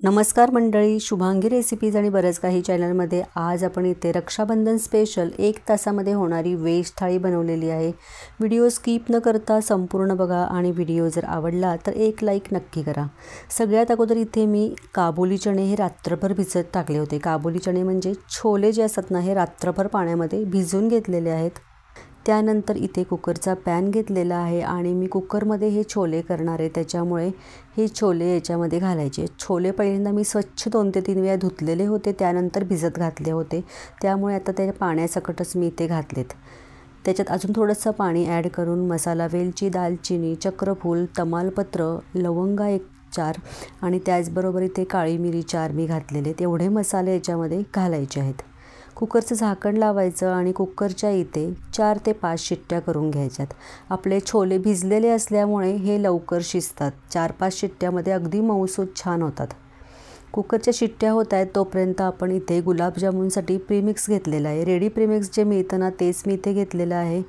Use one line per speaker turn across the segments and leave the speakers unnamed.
नमस्कार मंडळी, शुभांगी रेसिपीज आणि बरंच काही चॅनलमध्ये आज आपण इथे रक्षाबंधन स्पेशल 1 तासामध्ये होणारी व्हेज थाळी बनवलेली आहे। व्हिडिओ स्किप न करता संपूर्ण बघा आणि व्हिडिओ जर आवडला तर एक लाईक नक्की करा। सगळ्यात अगोदर इथे मी काबुली चणे हे रात्रभर भिजत टाकले होते। काबुली चणे म्हणजे छोले जे असतात ना, हे रात्रभर पाण्यामध्ये भिजवून घेतलेले आहेत। त्यानंतर इथे कुकरचा पॅन घेतलेला आहे आणि मी कुकरमध्ये हे छोले करणार आहे, त्याच्यामुळे हे छोले याच्यामध्ये घालायचे। छोले पहिल्यांदा मी स्वच्छ 2 ते 3 वेळा धुतलेले होते, त्यानंतर भिजत घातले होते, त्यामुळे आता त्या पाण्यासकटच मी इथे घातलेत। त्याच्यात अजून थोडंसं पाणी ॲड करून मसाला वेलची, दालचिनी, चक्रफूल, तमालपत्र, लवंगा 1-4 आणि त्याचबरोबर इथे काळी मिरी 4 मी घातलेले। एवढे मसाले याच्यामध्ये घालायचे आहेत। कुकरचं झाकण लावायचं आणि कुकरच्या इथे 4 ते 5 शिट्ट्या करून घ्यायच्यात। आपले छोले भिजलेले असल्यामुळे हे लवकर शिजतात। 4-5 शिट्ट्यामध्ये अगदी मऊसूत छान होतात। कुकरच्या शिट्ट्या होत आहेत तोपर्यंत आपण इथे गुलाबजामुनसाठी प्रीमिक्स घेतलेला आहे। रेडी प्रीमिक्स जे मिळतं ना, तेच मी इथे घेतलेलं आहे।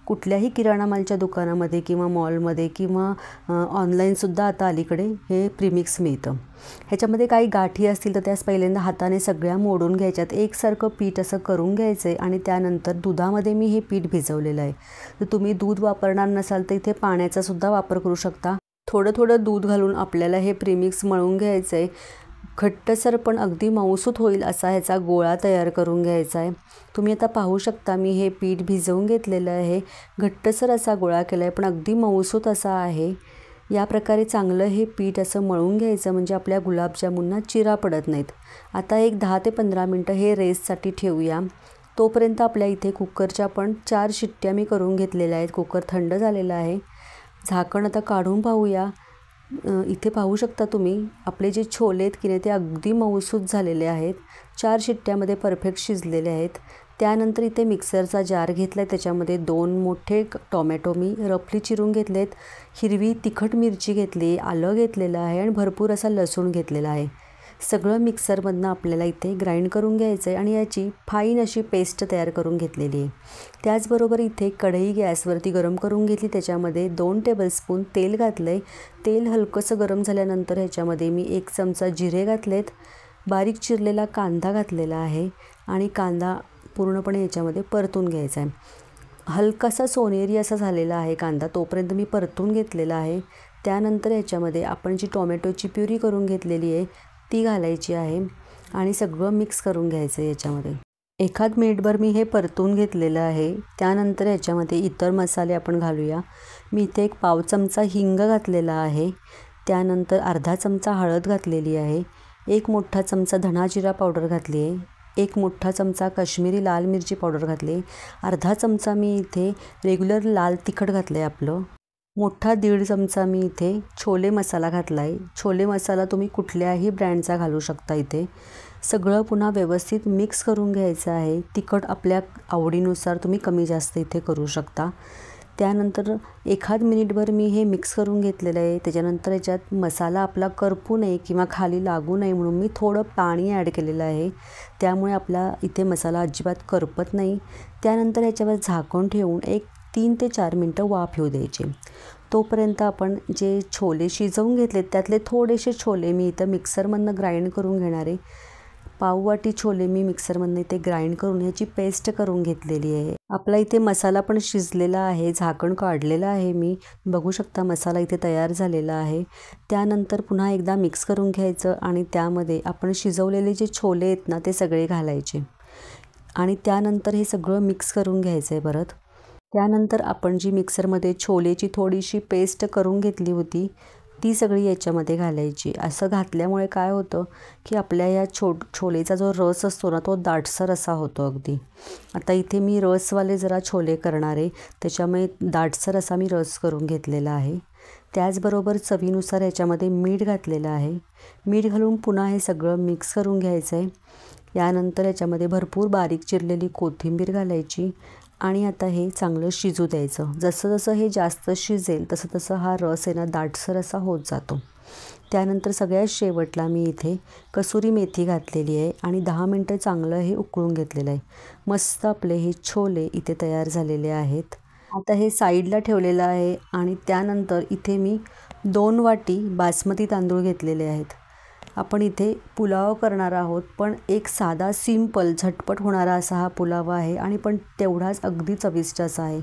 कुठल्याही किराणा मालच्या दुकानामध्ये किंवा मॉलमध्ये किंवा ऑनलाईनसुद्धा आता अलीकडे हे प्रीमिक्स मिळतं। ह्याच्यामध्ये काही गाठी असतील तर त्यास पहिल्यांदा हाताने सगळ्या मोडून घ्यायच्यात। एकसारखं पीठ असं करून घ्यायचं आहे आणि त्यानंतर दुधामध्ये मी हे पीठ भिजवलेलं आहे। तर तुम्ही दूध वापरणार नसाल तर इथे पाण्याचासुद्धा वापर करू शकता। थोडं थोडं दूध घालून आपल्याला हे प्रीमिक्स मळून घ्यायचं आहे। घट्टसर पण अगदी मऊसूत होईल असा ह्याचा गोळा तयार करून घ्यायचा आहे। तुम्ही आता पाहू शकता मी हे पीठ भिजवून घेतलेलं आहे। घट्टसर असा गोळा केला आहे पण अगदी मऊसूत असा आहे। या प्रकारे चांगलं हे पीठ असं मळून घ्यायचं म्हणजे आपल्या गुलाबजामुनना चिरा पडत नाहीत। आता एक 10 ते 15 मिनटं हे रेस्टसाठी ठेवूया। तोपर्यंत आपल्या इथे कुकरच्या पण 4 शिट्ट्या मी करून घेतलेल्या आहेत। कुकर थंड झालेला आहे। झाकण आता काढून पाहूया। इथे पाहू शकता तुम्ही आपले जे छोले आहेत की नाही ते अगदी मऊसूत झालेले आहेत। 4 शिट्ट्यामध्ये परफेक्ट शिजलेले आहेत। त्यानंतर इथे मिक्सरचा जार घेतला आहे, त्याच्यामध्ये 2 मोठे टोमॅटो मी रफली चिरून घेतलेत, हिरवी तिखट मिरची घेतली, आलं घेतलेलं आहे आणि भरपूर असा लसूण घेतलेला आहे। सगळं मिक्सरमधनं आपल्याला इथे ग्राइंड करून घ्यायचं आहे आणि याची फाईन अशी पेस्ट तयार करून घेतलेली आहे। त्याचबरोबर इथे कढई गॅसवरती गरम करून घेतली, त्याच्यामध्ये 2 टेबलस्पून तेल घातलं आहे। तेल हलकंसं गरम झाल्यानंतर ह्याच्यामध्ये मी 1 चमचा जिरे घातलेत, बारीक चिरलेला कांदा घातलेला आहे आणि कांदा पूर्णपणे याच्यामध्ये परतून घ्यायचा आहे। हलकासा सोनेरी असा झालेला आहे कांदा, तोपर्यंत मी परतून घेतलेला आहे। त्यानंतर याच्यामध्ये आपण जी टोमॅटोची प्युरी करून घेतलेली आहे ती घालायची आहे आणि सगळं मिक्स करून घ्यायचं आहे याच्यामध्ये। एखाद मिनिटभर मी हे परतून घेतलेलं आहे। त्यानंतर याच्यामध्ये इतर मसाले आपण घालूया। मी इथे 1 पाव चमचा हिंग घातलेला आहे। त्यानंतर अर्धा चमचा हळद घातलेली आहे, 1 मोठा चमचा धना जिरा पावडर घातली आहे, 1 मोठा चमचा काश्मीरी लाल मिरची पावडर घातली आहे, अर्धा चमचा मी इथे रेग्युलर लाल तिखट घातलं आहे आपलं, मोठा 1.5 चमचा मी इथे छोले मसाला घातला आहे। छोले मसाला तुम्ही कुठल्याही ब्रँडचा घालू शकता। इथे सगळं पुन्हा व्यवस्थित मिक्स करून घ्यायचं आहे। तिखट आपल्या आवडीनुसार तुम्ही कमी जास्त इथे करू शकता। त्यानंतर एखाद मिनिटभर मी हे मिक्स करून घेतलेलं आहे। त्याच्यानंतर याच्यात मसाला आपला करपू नये किंवा खाली लागू नये म्हणून मी थोडं पाणी ॲड केलेलं आहे, त्यामुळे आपला इथे मसाला अजिबात करपत नाही। त्यानंतर याच्यावर झाकण ठेवून एक 3 ते 4 मिनटं वाफ येऊ द्यायचे। तोपर्यंत आपण जे छोले शिजवून घेतलेत त्यातले थोडेसे छोले मी इथं मिक्सरमधनं ग्राइंड करून घेणार आहे। पाववाटी छोले मी मिक्सरमधनं इथे ग्राइंड करून ह्याची पेस्ट करून घेतलेली आहे। आपला इथे मसाला पण शिजलेला आहे, झाकण काढलेलं आहे मी, बघू शकता मसाला इथे तयार झालेला आहे। त्यानंतर पुन्हा एकदा मिक्स करून घ्यायचं आणि त्यामध्ये आपण शिजवलेले जे छोले आहेत ना ते सगळे घालायचे आणि त्यानंतर हे सगळं मिक्स करून घ्यायचं आहे परत। त्यानंतर आपण जी मिक्सरमध्ये छोलेची थोडीशी पेस्ट करून घेतली होती ती सगळी याच्यामध्ये घालायची। असं घातल्यामुळे काय होतं की आपल्या या छोलेचा जो रस असतो ना तो दाटसर असा होतो अगदी। आता इथे मी रसवाले जरा छोले करणार आहे, त्याच्यामुळे दाटसर असा मी रस करून घेतलेला आहे। त्याचबरोबर चवीनुसार याच्यामध्ये मीठ घातलेलं आहे। मीठ घालून पुन्हा हे सगळं मिक्स करून घ्यायचं आहे। यानंतर याच्यामध्ये भरपूर बारीक चिरलेली कोथिंबीर घालायची आणि आता हे चांगलं शिजू द्यायचं। जसं जसं हे जास्त शिजेल तसं तसं हा रस आहे ना दाटसर असा होत जातो। त्यानंतर सगळ्यात शेवटला मी इथे कसुरी मेथी घातलेली आहे आणि 10 मिनटं चांगलं हे उकळून घेतलेलं आहे। मस्त आपले हे छोले इथे तयार झालेले आहेत। आता हे साईडला ठेवलेलं आहे आणि त्यानंतर इथे मी 2 वाटी बासमती तांदूळ घेतलेले आहेत। आपण इथे पुलाव करणार आहोत, पण एक साधा सिंपल झटपट होणारा असा हा पुलाव आहे आणि पण तेवढाच अगदी चविष्ट असा आहे।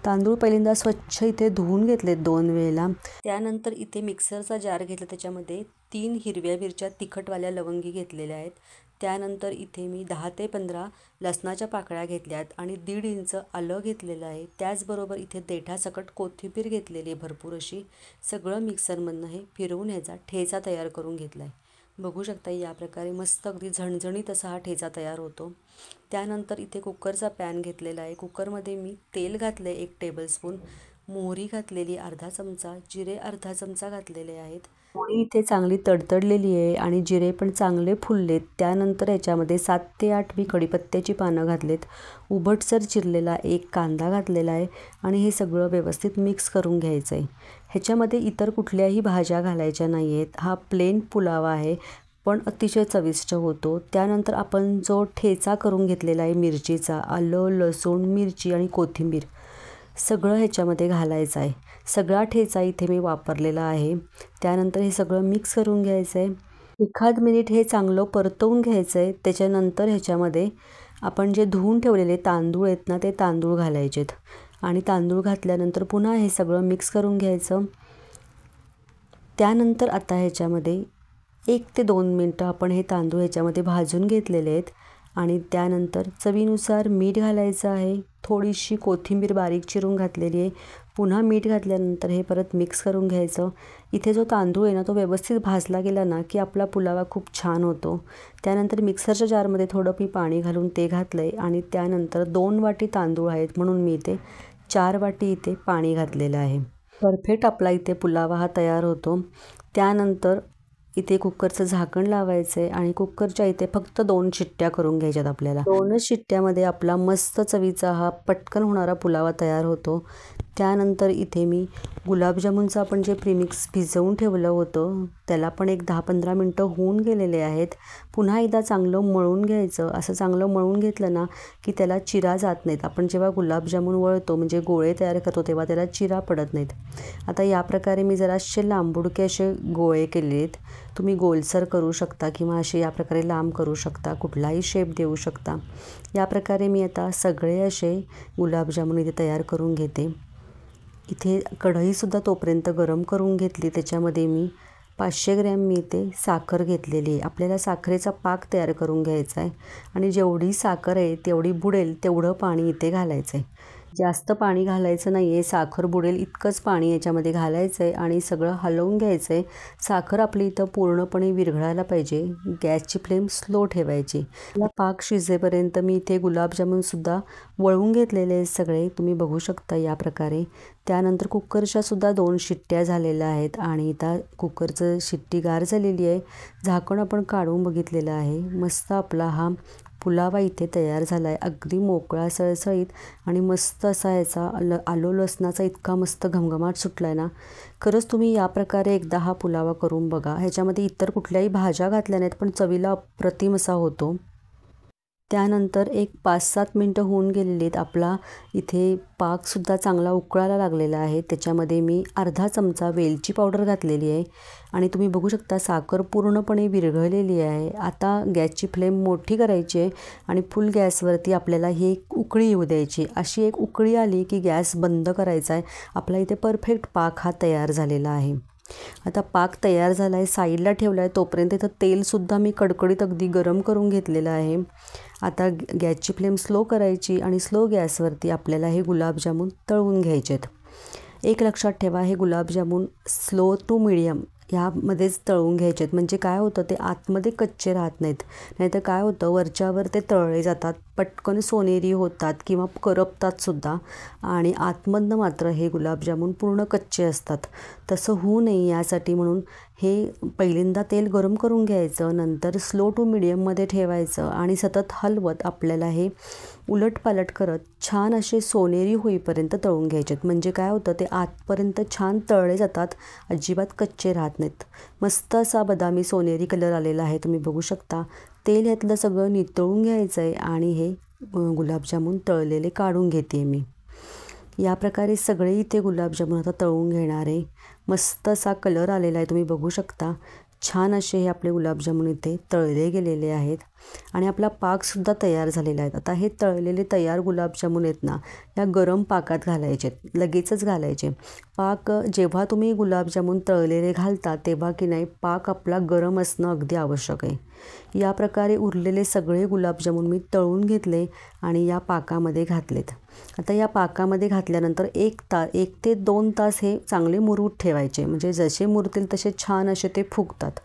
तांदूळ पहिल्यांदा स्वच्छ इथे धुवून घेतलेत 2 वेळेला। त्यानंतर इथे मिक्सरचा जार घेतला, त्याच्यामध्ये 3 हिरव्या मिरच्या तिखटवाल्या लवंगी घेतलेल्या आहेत। त्यानंतर इथे मी 10 ते 15 लसणाच्या पाकळ्या घेतल्यात आणि 1.5 इंच आलं घेतलेलं आहे। त्याचबरोबर इथे देठासकट कोथिंबीर घेतलेली आहे भरपूर अशी। सगळं मिक्सरमधनं हे फिरवून ह्याचा ठेचा तयार करून घेतला आहे। बघू शकता या प्रकारे मस्त अगदी झणझणीत असा हा ठेचा तयार होतो। त्यानंतर इथे कुकरचा पॅन घेतलेला आहे। कुकरमध्ये मी तेल घातले 1 टेबलस्पून, मोहरी घातलेली अर्धा चमचा, जिरे अर्धा चमचा घातलेले आहेत। मोहरी इथे चांगली तडतडलेली आहे आणि जिरे पण चांगले फुललेत। त्यानंतर याच्यामध्ये 7 ते 8 मी कढीपत्त्याची पानं घातलेत। उभटसर चिरलेला 1 कांदा घातलेला आहे आणि हे सगळं व्यवस्थित मिक्स करून घ्यायचं आहे। ह्याच्यामध्ये इतर कुठल्याही भाज्या घालायच्या नाही आहेत। हा प्लेन पुलाव आहे, पण अतिशय चविष्ट होतो। त्यानंतर आपण जो ठेचा करून घेतलेला आहे मिरचीचा, आलं, लसूण, मिरची आणि कोथिंबीर सगळं ह्याच्यामध्ये घालायचं आहे। सगळा ठेचा इथे मी वापरलेला आहे। त्यानंतर हे सगळं मिक्स करून घ्यायचं आहे। 1 मिनिट हे चांगलं परतवून घ्यायचं आहे। त्याच्यानंतर ह्याच्यामध्ये आपण जे धुवून ठेवलेले तांदूळ आहेत ना, ते तांदूळ घालायचेत आणि तांदूळ घातल्यानंतर पुन्हा हे सगळं मिक्स करून घ्यायचं। त्यानंतर आता ह्याच्यामध्ये 1 ते 2 मिनटं आपण हे तांदूळ ह्याच्यामध्ये भाजून घेतलेले आहेत आणि त्यानंतर चवीनुसार मीठ घालायचं आहे। थोडीशी कोथिंबीर बारीक चिरून घातलेली आहे। पुन्हा मीठ घातल्यानंतर हे परत मिक्स करून घ्यायचं। इथे जो तांदूळ आहे ना, तो व्यवस्थित भाजला गेला ना की आपला पुलाव खूप छान होतो। त्यानंतर मिक्सरच्या जारमध्ये थोडं मी पाणी घालून ते घातलं आहे आणि त्यानंतर 2 वाटी तांदूळ आहेत म्हणून मी इथे 4 वाटी इथे पाणी घातलेलं आहे। परफेक्ट आपला इथे पुलाव हा तयार होतो। त्यानंतर इथे कुकरचं झाकण लावायचं आहे आणि कुकरच्या इथे फक्त 2 शिट्ट्या करून घ्यायच्यात आपल्याला। 2च शिट्ट्यामध्ये आपला मस्त चवीचा हा पटकन होणारा पुलाव तयार होतो। त्यानंतर इथे मी गुलाबजामुनचं आपण जे प्रीमिक्स भिजवून ठेवलं होतं त्याला पण एक 10-15 मिनटं होऊन गेलेले आहेत। पुन्हा एकदा चांगलं मळून घ्यायचं। असं चांगलं मळून घेतलं ना की त्याला चिरा जात नाहीत। आपण जेव्हा गुलाबजामुन वळतो म्हणजे गोळे तयार करतो तेव्हा त्याला चिरा पडत नाहीत। आता या प्रकारे मी जरासे लांबुडके असे गोळे केले आहेत। तुम्ही गोलसर करू शकता किंवा असे या प्रकारे लांब करू शकता, कुठलाही शेप देऊ शकता। या प्रकारे मी आता सगळे असे गुलाबजामुन इथे तयार करून घेते। इथे कढईसुद्धा तोपर्यंत गरम करून घेतली। त्याच्यामध्ये मी 500 ग्रॅम मी इथे साखर घेतलेली आहे। आपल्याला साखरेचा पाक तयार करून घ्यायचा आहे आणि जेवढी साखर आहे तेवढी बुडेल तेवढं पाणी इथे घालायचं आहे। जास्त पाणी घालायचं नाही आहे, साखर बुडेल इतकंच पाणी याच्यामध्ये घालायचं आहे आणि सगळं हलवून घ्यायचं आहे। साखर आपली इथं पूर्णपणे विरघळायला पाहिजे। गॅसची फ्लेम स्लो ठेवायची। या पाक शिजेपर्यंत मी इथे गुलाबजामुनसुद्धा वळवून घेतलेले आहेत सगळे, तुम्ही बघू शकता या प्रकारे। त्यानंतर कुकरच्यासुद्धा 2 शिट्ट्या झालेल्या आहेत आणि आता कुकरचं शिट्टी गार झालेली आहे। झाकण आपण काढून बघितलेलं आहे। मस्त आपला हा पुलाव इथे तयार झाला आहे, अगदी मोकळा सळसळीत आणि मस्त असा याचा आलं लसणाचा इतका मस्त घमघमाट सुटला आहे ना। खरंच तुम्ही या प्रकारे एकदा हा पुलाव करून बघा। ह्याच्यामध्ये इतर कुठल्याही भाज्या घातल्या नाहीत पण चवीला अप्रतिम असा होतो। त्यानंतर एक 5-7 मिनटं होऊन गेलेली आहेत। आपला इथे पाकसुद्धा चांगला उकळायला लागलेला आहे। त्याच्यामध्ये मी अर्धा चमचा वेलची पावडर घातलेली आहे आणि तुम्ही बघू शकता साखर पूर्णपणे विरघळलेली आहे। आता गॅसची फ्लेम मोठी करायची आहे आणि फुल गॅसवरती आपल्याला ही एक उकळी येऊ द्यायची। अशी एक उकळी आली की गॅस बंद करायचा आहे। आपला इथे परफेक्ट पाक हा तयार झालेला आहे। आता पाक तयार झाला आहे, साईडला ठेवला आहे। तोपर्यंत इथं तेलसुद्धा मी कडकडीत अगदी गरम करून घेतलेलं आहे। आता गॅसची फ्लेम स्लो करायची आणि स्लो गॅसवरती आपल्याला हे गुलाबजामुन तळून घ्यायचे आहेत। एक लक्षात ठेवा, हे गुलाबजामुन स्लो टू मीडियम ह्यामध्येच तळून घ्यायचे आहेत, म्हणजे काय होतं ते आतमध्ये कच्चे राहत नाहीत। नाहीतर काय होतं वरच्यावर ते तळले जातात, पटकन सोनेरी होतात किंवा करपतातसुद्धा आणि आतमधनं मात्र हे गुलाबजामुन पूर्ण कच्चे असतात। तसं होऊ नये यासाठी म्हणून हे पहिल्यांदा तेल गरम करून घ्यायचं, नंतर स्लो टू मीडियममध्ये ठेवायचं आणि सतत हलवत आपल्याला हे उलटपालट करत छान असे सोनेरी होईपर्यंत तळून घ्यायचे आहेत। म्हणजे काय होतं ते आतपर्यंत छान तळले जातात, अजिबात कच्चे राहत नाहीत। मस्त असा बदामी सोनेरी कलर आलेला आहे, तुम्ही बघू शकता। तेल ह्यातलं सगळं नितळून घ्यायचं आहे आणि हे गुलाबजामुन तळलेले काढून घेते मी। या प्रकारे सगळे इथे गुलाबजामुन आता तळून घेणार आहे। मस्त असा कलर आलेला आहे, तुम्ही बघू शकता। छान असे हे आपले गुलाबजामुन इथे तळले गेलेले आहेत आणि आपला पाकसुद्धा तयार झालेला आहे। आता हे तळलेले तयार गुलाबजामुन आहेत ना, या गरम पाकात घालायचे, लगेचच घालायचे। पाक जेव्हा तुम्ही गुलाबजामुन तळलेले घालता तेव्हा की नाही पाक आपला गरम असणं अगदी आवश्यक आहे। या प्रकारे उरलेले सगळे गुलाबजामुन मी तळून घेतले आणि या पाकामध्ये घातलेत। आता या पाकामध्ये घातल्यानंतर 1 ते 2 तास हे चांगले मुरूत ठेवायचे, म्हणजे जसे मुरतील तसे छान असे ते फुगतात।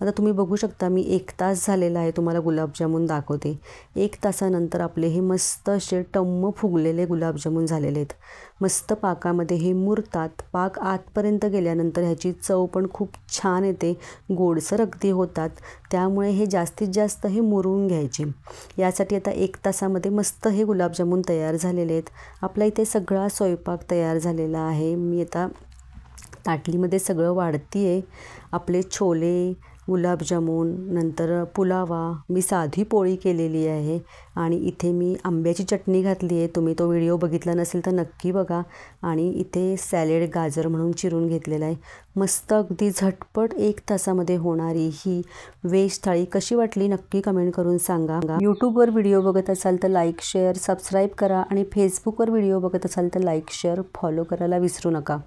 आता तुम्ही बघू शकता मी 1 तास झालेला आहे, तुम्हाला गुलाबजामुन दाखवते। 1 तासानंतर आपले हे मस्त असे टम्म फुगलेले गुलाबजामुन झालेले आहेत। मस्त पाकामध्ये हे मुरतात, पाक आतपर्यंत गेल्यानंतर ह्याची चव पण खूप छान येते, गोडसर अगदी होतात। त्यामुळे हे जास्तीत जास्त हे मुरून घ्यायचे। यासाठी आता 1 तासामध्ये मस्त हे गुलाबजामुन तयार झालेले आहेत। आपला इथे सगळा स्वयंपाक तयार झालेला आहे। मी आता ताटलीमध्ये सगळं वाढती आहे। आपले छोले, गुलाबजामुन, नंतर पुलावा, मी साधी पोळी केलेली आहे आणि इथे मी आंब्याची चटणी घातली आहे। तुम्ही तो व्हिडिओ बघितला नसेल तर नक्की बघा। आणि इथे सॅलेड गाजर म्हणून चिरून घेतलेला आहे। मस्त अगदी झटपट 1 तासामध्ये होणारी ही व्हेज थाळी कशी वाटली नक्की कमेंट करून सांगा। यूट्यूबवर व्हिडिओ बघत असाल तर लाईक, शेअर, सबस्क्राईब करा आणि फेसबुकवर व्हिडिओ बघत असाल तर लाईक, शेअर, फॉलो करायला विसरू नका।